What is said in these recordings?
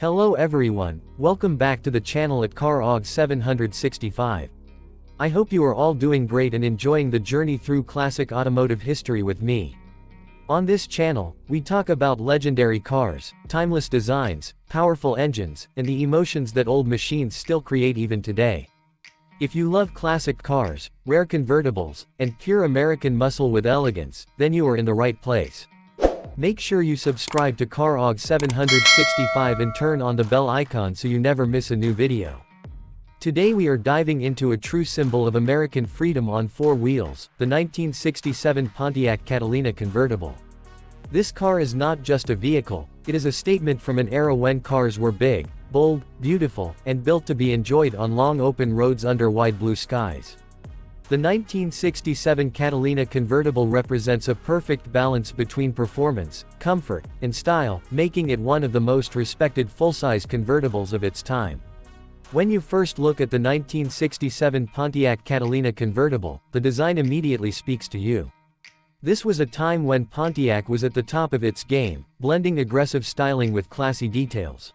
Hello everyone, welcome back to the channel at CarAug 765. I hope you are all doing great and enjoying the journey through classic automotive history with me. On this channel, we talk about legendary cars, timeless designs, powerful engines, and the emotions that old machines still create even today. If you love classic cars, rare convertibles, and pure American muscle with elegance, then you are in the right place. Make sure you subscribe to CarAug 765 and turn on the bell icon so you never miss a new video. Today we are diving into a true symbol of American freedom on four wheels, the 1967 Pontiac Catalina Convertible. This car is not just a vehicle, it is a statement from an era when cars were big, bold, beautiful, and built to be enjoyed on long open roads under wide blue skies. The 1967 Catalina Convertible represents a perfect balance between performance, comfort, and style, making it one of the most respected full-size convertibles of its time. When you first look at the 1967 Pontiac Catalina Convertible, the design immediately speaks to you. This was a time when Pontiac was at the top of its game, blending aggressive styling with classy details.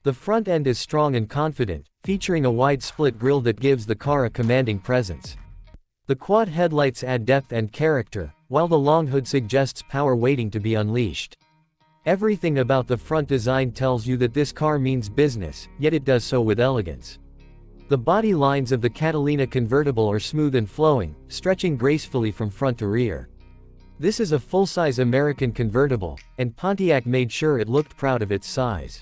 The front end is strong and confident, featuring a wide split grille that gives the car a commanding presence. The quad headlights add depth and character, while the long hood suggests power waiting to be unleashed. Everything about the front design tells you that this car means business, yet it does so with elegance. The body lines of the Catalina Convertible are smooth and flowing, stretching gracefully from front to rear. This is a full-size American convertible, and Pontiac made sure it looked proud of its size.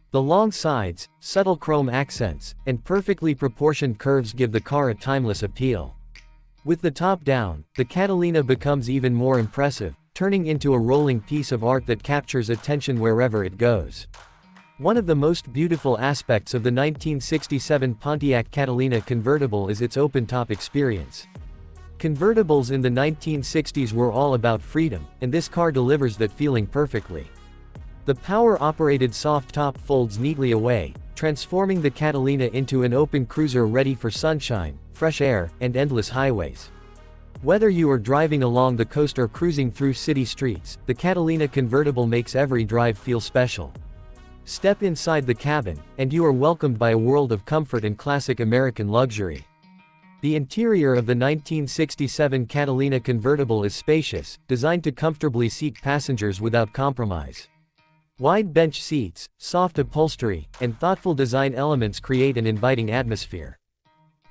The long sides, subtle chrome accents, and perfectly proportioned curves give the car a timeless appeal. With the top down, the Catalina becomes even more impressive, turning into a rolling piece of art that captures attention wherever it goes. One of the most beautiful aspects of the 1967 Pontiac Catalina Convertible is its open-top experience. Convertibles in the 1960s were all about freedom, and this car delivers that feeling perfectly. The power-operated soft top folds neatly away, transforming the Catalina into an open cruiser ready for sunshine, fresh air, and endless highways. Whether you are driving along the coast or cruising through city streets, the Catalina Convertible makes every drive feel special. Step inside the cabin, and you are welcomed by a world of comfort and classic American luxury. The interior of the 1967 Catalina Convertible is spacious, designed to comfortably seat passengers without compromise. Wide bench seats, soft upholstery, and thoughtful design elements create an inviting atmosphere.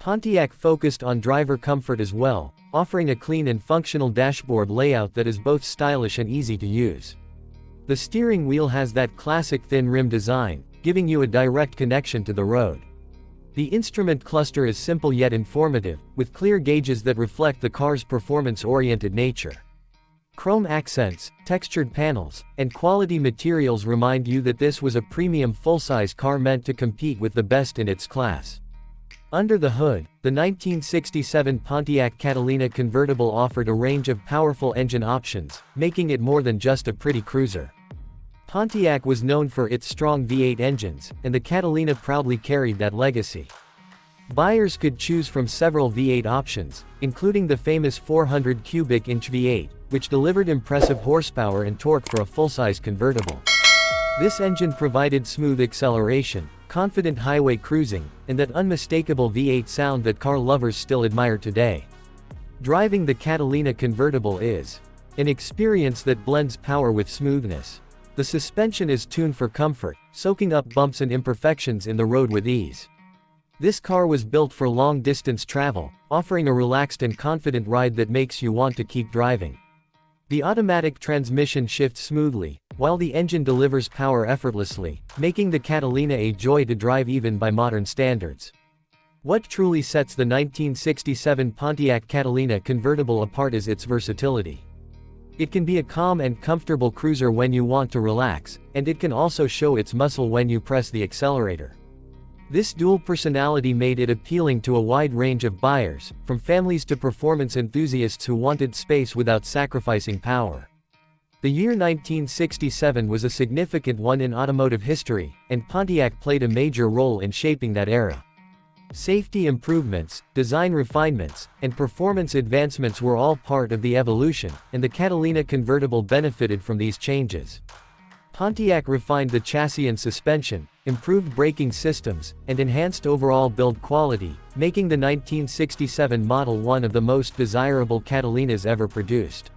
Pontiac focused on driver comfort as well, offering a clean and functional dashboard layout that is both stylish and easy to use. The steering wheel has that classic thin rim design, giving you a direct connection to the road. The instrument cluster is simple yet informative, with clear gauges that reflect the car's performance-oriented nature. Chrome accents, textured panels, and quality materials remind you that this was a premium full-size car meant to compete with the best in its class. Under the hood, the 1967 Pontiac Catalina Convertible offered a range of powerful engine options, making it more than just a pretty cruiser. Pontiac was known for its strong V8 engines, and the Catalina proudly carried that legacy. Buyers could choose from several V8 options, including the famous 400 cubic inch V8, which delivered impressive horsepower and torque for a full-size convertible. This engine provided smooth acceleration, confident highway cruising, and that unmistakable V8 sound that car lovers still admire today. Driving the Catalina Convertible is an experience that blends power with smoothness. The suspension is tuned for comfort, soaking up bumps and imperfections in the road with ease. This car was built for long-distance travel, offering a relaxed and confident ride that makes you want to keep driving. The automatic transmission shifts smoothly, while the engine delivers power effortlessly, making the Catalina a joy to drive even by modern standards. What truly sets the 1967 Pontiac Catalina Convertible apart is its versatility. It can be a calm and comfortable cruiser when you want to relax, and it can also show its muscle when you press the accelerator. This dual personality made it appealing to a wide range of buyers, from families to performance enthusiasts who wanted space without sacrificing power. The year 1967 was a significant one in automotive history, and Pontiac played a major role in shaping that era. Safety improvements, design refinements, and performance advancements were all part of the evolution, and the Catalina Convertible benefited from these changes. Pontiac refined the chassis and suspension, improved braking systems, and enhanced overall build quality, making the 1967 model one of the most desirable Catalinas ever produced.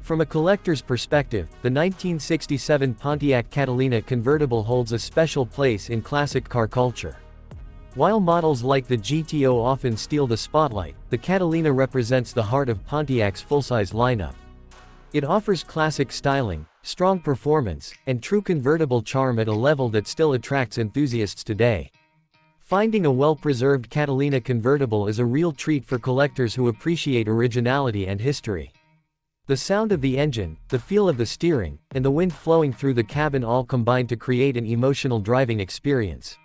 From a collector's perspective, the 1967 Pontiac Catalina Convertible holds a special place in classic car culture. While models like the GTO often steal the spotlight, the Catalina represents the heart of Pontiac's full-size lineup. It offers classic styling, strong performance, and true convertible charm at a level that still attracts enthusiasts today. Finding a well-preserved Catalina convertible is a real treat for collectors who appreciate originality and history. The sound of the engine, the feel of the steering, and the wind flowing through the cabin all combine to create an emotional driving experience.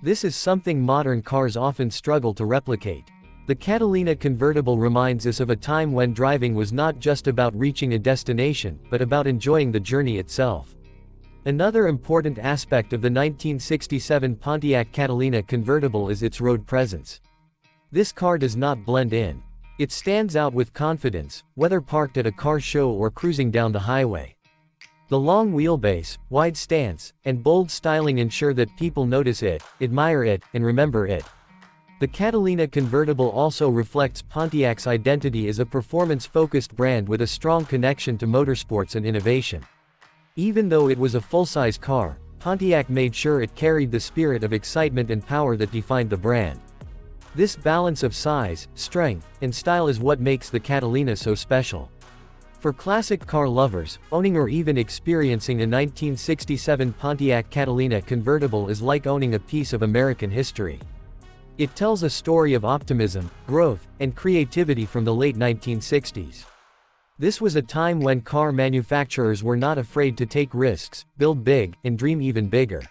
This is something modern cars often struggle to replicate. The Catalina convertible reminds us of a time when driving was not just about reaching a destination, but about enjoying the journey itself. Another important aspect of the 1967 Pontiac Catalina convertible is its road presence. This car does not blend in. It stands out with confidence, whether parked at a car show or cruising down the highway. The long wheelbase, wide stance, and bold styling ensure that people notice it, admire it, and remember it. The Catalina convertible also reflects Pontiac's identity as a performance-focused brand with a strong connection to motorsports and innovation. Even though it was a full-size car, Pontiac made sure it carried the spirit of excitement and power that defined the brand. This balance of size, strength, and style is what makes the Catalina so special. For classic car lovers, owning or even experiencing a 1967 Pontiac Catalina convertible is like owning a piece of American history. It tells a story of optimism, growth, and creativity from the late 1960s. This was a time when car manufacturers were not afraid to take risks, build big, and dream even bigger.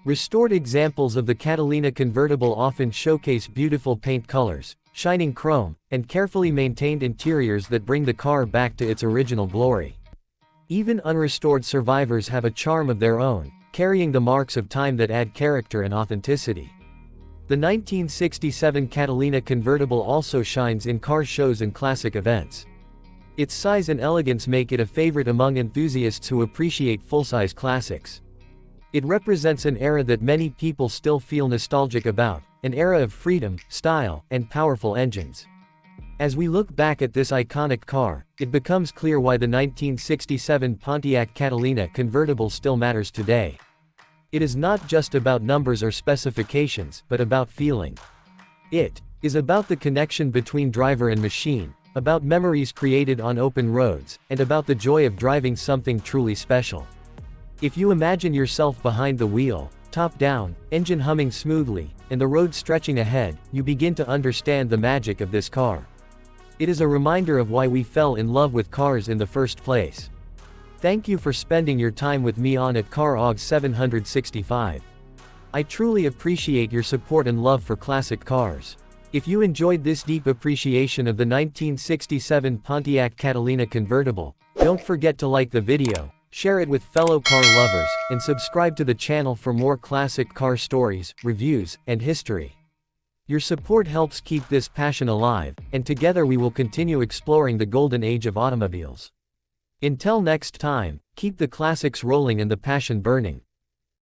Restored examples of the Catalina convertible often showcase beautiful paint colors, shining chrome, and carefully maintained interiors that bring the car back to its original glory. Even unrestored survivors have a charm of their own, carrying the marks of time that add character and authenticity. The 1967 Catalina convertible also shines in car shows and classic events. Its size and elegance make it a favorite among enthusiasts who appreciate full-size classics. It represents an era that many people still feel nostalgic about, an era of freedom, style, and powerful engines. As we look back at this iconic car, it becomes clear why the 1967 Pontiac Catalina convertible still matters today. It is not just about numbers or specifications, but about feeling. It is about the connection between driver and machine, about memories created on open roads, and about the joy of driving something truly special. If you imagine yourself behind the wheel, top down, engine humming smoothly, and the road stretching ahead, you begin to understand the magic of this car. It is a reminder of why we fell in love with cars in the first place. Thank you for spending your time with me on at CarOg 765. I truly appreciate your support and love for classic cars. If you enjoyed this deep appreciation of the 1967 Pontiac Catalina convertible, don't forget to like the video, share it with fellow car lovers, and subscribe to the channel for more classic car stories, reviews, and history. Your support helps keep this passion alive, and together we will continue exploring the golden age of automobiles. Until next time, keep the classics rolling and the passion burning.